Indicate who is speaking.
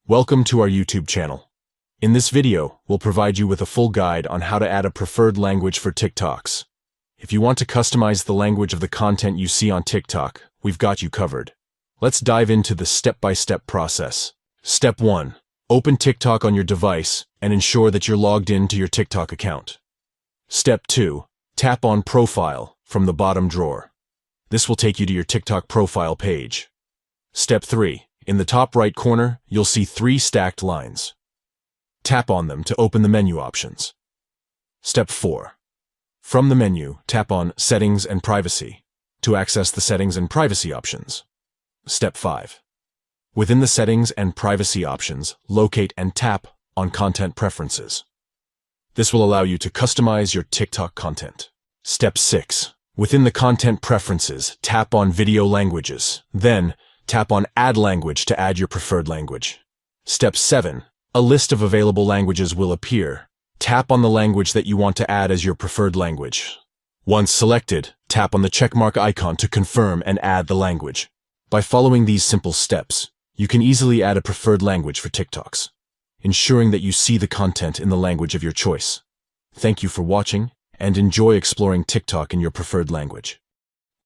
Speaker 1: Welcome to our YouTube channel. In this video, we'll provide you with a full guide on how to add a preferred language for TikToks. If you want to customize the language of the content you see on TikTok, we've got you covered. Let's dive into the step-by-step process. Step 1. Open TikTok on your device and ensure that you're logged in to your TikTok account. Step 2. Tap on Profile from the bottom drawer. This will take you to your TikTok profile page. Step 3. In the top right corner, you'll see 3 stacked lines. Tap on them to open the menu options. Step 4. From the menu, tap on Settings and Privacy to access the settings and privacy options. Step 5. Within the settings and privacy options, locate and tap on Content Preferences. This will allow you to customize your TikTok content. Step 6. Within the Content Preferences, tap on Video Languages. Then, tap on Add Language to add your preferred language. Step 7. A list of available languages will appear. Tap on the language that you want to add as your preferred language. Once selected, tap on the checkmark icon to confirm and add the language. By following these simple steps, you can easily add a preferred language for TikToks, ensuring that you see the content in the language of your choice. Thank you for watching, and enjoy exploring TikTok in your preferred language.